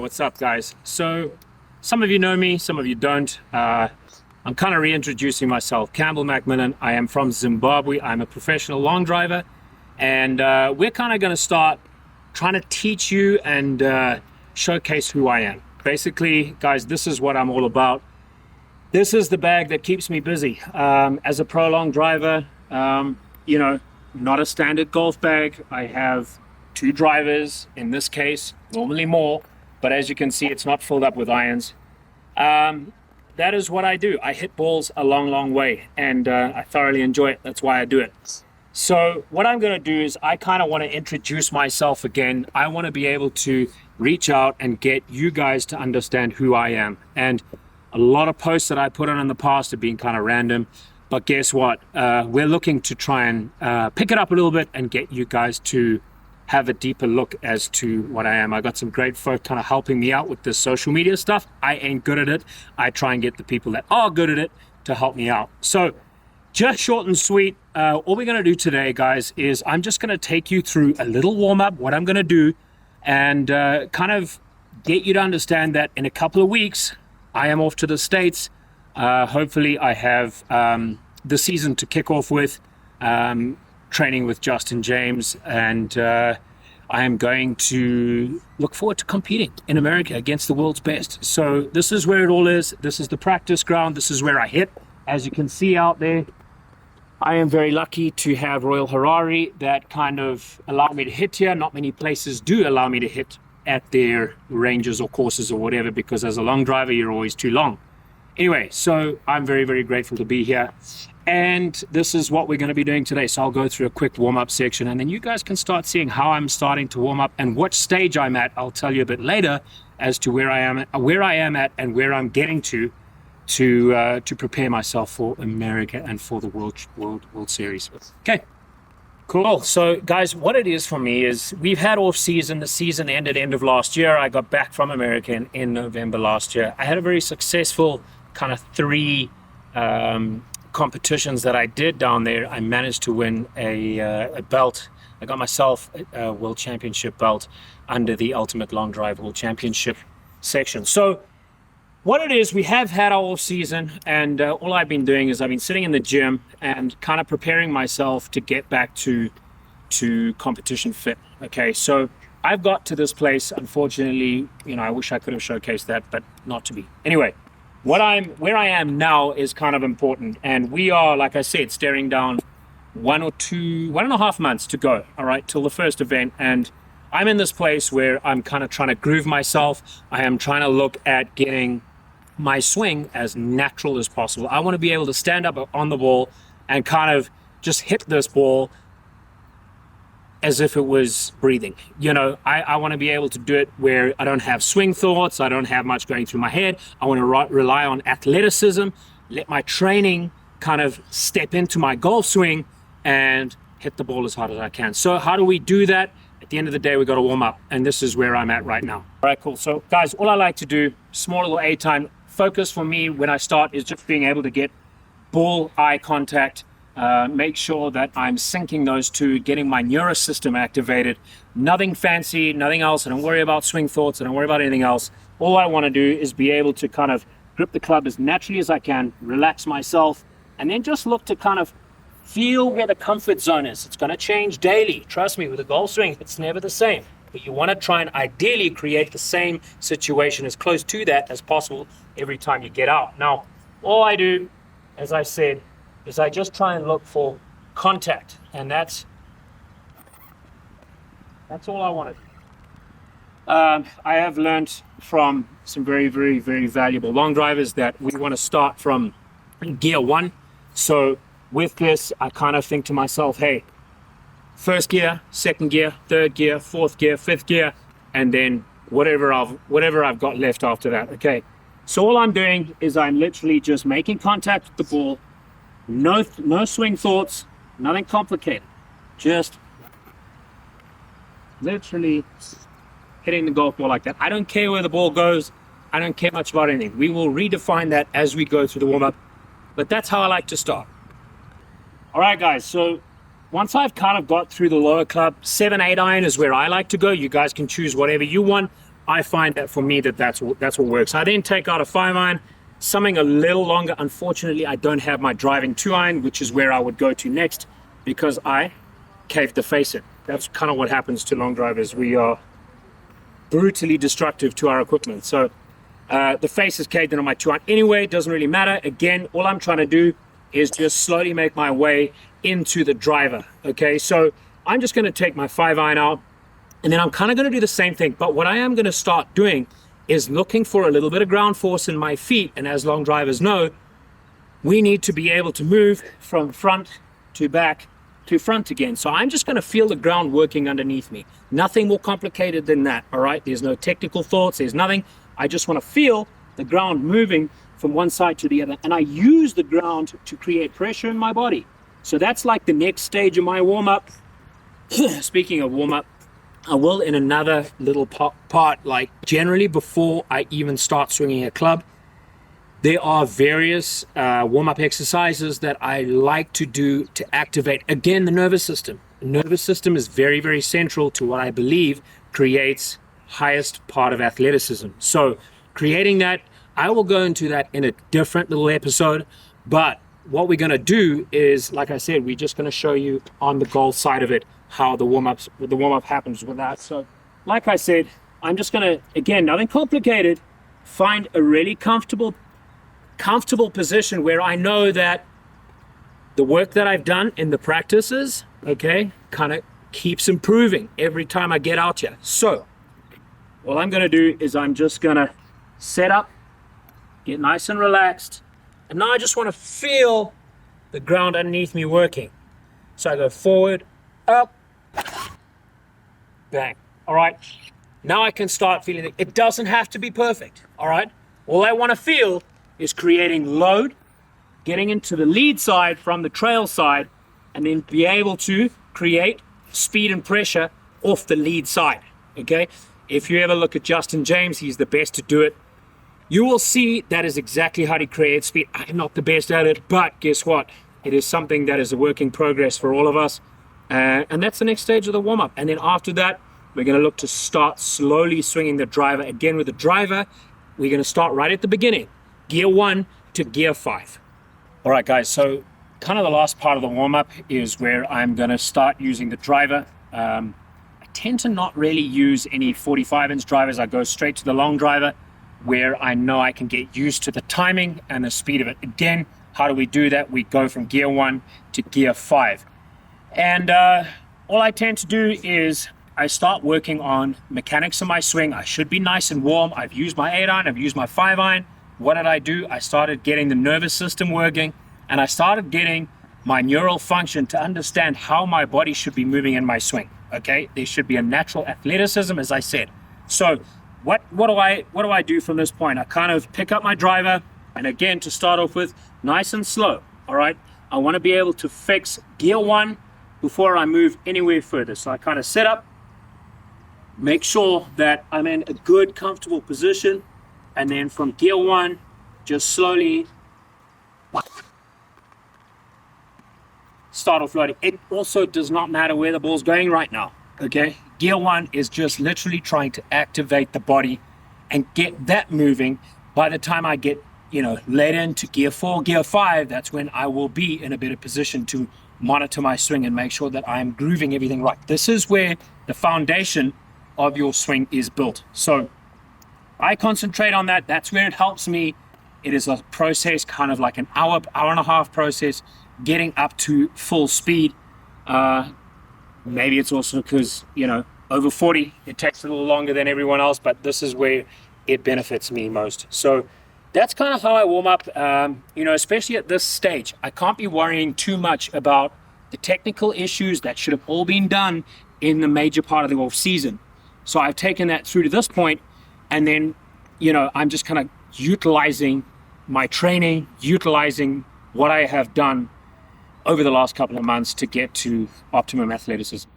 what's up, guys? So, some of you know me, some of you don't. I'm kind of reintroducing myself. Campbell Macmillan. I am from Zimbabwe. I'm a professional long driver, and we're kind of going to start trying to teach you and showcase who I am. Basically, guys, this is what I'm all about. This is the bag that keeps me busy. As a pro long driver, you know, not a standard golf bag. I have 2 drivers in this case, normally more, but as you can see, it's not filled up with irons. That is what I do. I hit balls a long way, and I thoroughly enjoy it. That's why I do it. So what I'm going to do is I kind of want to introduce myself again. I want to be able to reach out and get you guys to understand who I am. And a lot of posts that I put on in the past have been kind of random, but guess what? We're looking to try and pick it up a little bit and get you guys to have a deeper look as to what I am. I got some great folk kind of helping me out with this social media stuff. I ain't good at it. I try and get the people that are good at it to help me out. So just short and sweet, all we're going to do today, guys, is I'm just going to take you through a little warm-up, what I'm going to do, and kind of get you to understand that in a couple of weeks, I am off to the States. Hopefully I have the season to kick off with, training with Justin James, and I am going to look forward to competing in America against the world's best. So this is where it all is. This is the practice ground. This is where I hit. As you can see out there, I am very lucky to have Royal Harare that kind of allow me to hit here. Not many places do allow me to hit at their ranges or courses or whatever, because as a long driver, you're always too long. Anyway, so I'm very grateful to be here. And this is what we're going to be doing today. So I'll go through a quick warm-up section, and then you guys can start seeing how I'm starting to warm up and what stage I'm at. I'll tell you a bit later as to where I am at and where I'm getting to prepare myself for America and for the World Series. Okay, cool. So guys, what it is for me is we've had off season. The season ended end of last year. I got back from America in November last year. I had a very successful kind of 3 competitions that I did down there. I managed to win a belt. I got myself a World Championship belt under the Ultimate Long Drive World Championship section. So what it is, we have had our off season, and all I've been doing is I've been sitting in the gym and kind of preparing myself to get back to competition fit. Okay, so I've got to this place. Unfortunately, you know, I wish I could have showcased that, but not to be. Anyway, where I am now is kind of important, and we are, like I said, staring down 1.5 months to go, all right, till the first event. And I'm in this place where I'm kind of trying to groove myself. I am trying to look at getting my swing as natural as possible. I want to be able to stand up on the ball and kind of just hit this ball as if it was breathing. You know, I want to be able to do it where I don't have swing thoughts. I don't have much going through my head. I want to rely on athleticism, let my training kind of step into my golf swing and hit the ball as hard as I can. So how do we do that? At the end of the day, we got to warm up, and this is where I'm at right now. All right, cool. So guys, all I like to do, small little A time focus for me when I start is just being able to get ball eye contact. Make sure that I'm syncing those two, getting my nervous system activated. Nothing fancy, nothing else. I don't worry about swing thoughts. I don't worry about anything else. All I want to do is be able to kind of grip the club as naturally as I can, relax myself, and then just look to kind of feel where the comfort zone is. It's going to change daily. Trust me, with a golf swing, it's never the same. But you want to try and ideally create the same situation as close to that as possible every time you get out. Now, all I do, as I said, is I just try and look for contact, and that's all I want to do. I have learned from some very valuable long drivers that we want to start from gear 1. So with this, I kind of think to myself, hey, first gear, second gear, third gear, fourth gear, fifth gear, and then whatever I've got left after that. Okay, so all I'm doing is I'm literally just making contact with the ball. No swing thoughts, nothing complicated. Just literally hitting the golf ball like that. I don't care where the ball goes. I don't care much about anything. We will redefine that as we go through the warm-up, but that's how I like to start. All right, guys, so once I've kind of got through the lower club, 7-8 iron is where I like to go. You guys can choose whatever you want. I find that for me that's what works. I then take out a 5-iron, something a little longer. Unfortunately, I don't have my driving 2-iron, which is where I would go to next, because I caved the face in. That's kind of what happens to long drivers. We are brutally destructive to our equipment. So the face is caved in on my 2-iron anyway. It doesn't really matter. Again, all I'm trying to do is just slowly make my way into the driver. Okay, so I'm just going to take my 5-iron out, and then I'm kind of going to do the same thing. But what I am going to start doing is looking for a little bit of ground force in my feet. And as long drivers know, we need to be able to move from front to back to front again. So I'm just going to feel the ground working underneath me. Nothing more complicated than that. All right, there's no technical thoughts, there's nothing. I just want to feel the ground moving from one side to the other, and I use the ground to create pressure in my body. So that's like the next stage of my warm-up. Speaking of warm-up, I will in another little part, like generally before I even start swinging a club, there are various warm-up exercises that I like to do to activate, again, the nervous system. The nervous system is very, very central to what I believe creates highest part of athleticism. So creating that, I will go into that in a different little episode, but what we're going to do is, like I said, we're just going to show you on the goal side of it how the warm-up happens with that. So like I said, I'm just going to, again, nothing complicated, find a really comfortable position where I know that the work that I've done in the practices, okay, kind of keeps improving every time I get out here. So what I'm going to do is I'm just going to set up, get nice and relaxed, and now I just want to feel the ground underneath me working. So I go forward, up, bang. All right, now I can start feeling it. It doesn't have to be perfect. All right, all I want to feel is creating load, getting into the lead side from the trail side, and then be able to create speed and pressure off the lead side. Okay, if you ever look at Justin James, he's the best to do it. You will see that is exactly how he creates speed. I'm not the best at it, but guess what? It is something that is a work in progress for all of us. And that's the next stage of the warm-up. And then after that, we're going to look to start slowly swinging the driver. Again, with the driver, we're going to start right at the beginning, gear 1 to gear 5. All right, guys, so kind of the last part of the warm-up is where I'm going to start using the driver. I tend to not really use any 45-inch drivers. I go straight to the long driver, where I know I can get used to the timing and the speed of it. Again, how do we do that? We go from gear 1 to gear 5. And all I tend to do is I start working on mechanics of my swing. I should be nice and warm. I've used my 8-iron, I've used my 5-iron. What did I do? I started getting the nervous system working, and I started getting my neural function to understand how my body should be moving in my swing. Okay, there should be a natural athleticism, as I said. So what do I do from this point? I kind of pick up my driver, and again, to start off with, nice and slow. All right, I want to be able to fix gear 1 before I move anywhere further. So I kind of set up, make sure that I'm in a good, comfortable position, and then from gear 1, just slowly start offloading. It also does not matter where the ball's going right now. Okay, gear 1 is just literally trying to activate the body and get that moving. By the time I get, led into gear 4, gear 5, that's when I will be in a better position to monitor my swing and make sure that I'm grooving everything right. This is where the foundation of your swing is built. So I concentrate on that. That's where it helps me. It is a process, kind of like an hour and a half process, getting up to full speed. Maybe it's also because, over 40, it takes a little longer than everyone else, but this is where it benefits me most. So that's kind of how I warm up, especially at this stage. I can't be worrying too much about the technical issues that should have all been done in the major part of the off season. So I've taken that through to this point, and then, I'm just kind of utilizing my training, utilizing what I have done over the last couple of months to get to optimum athleticism.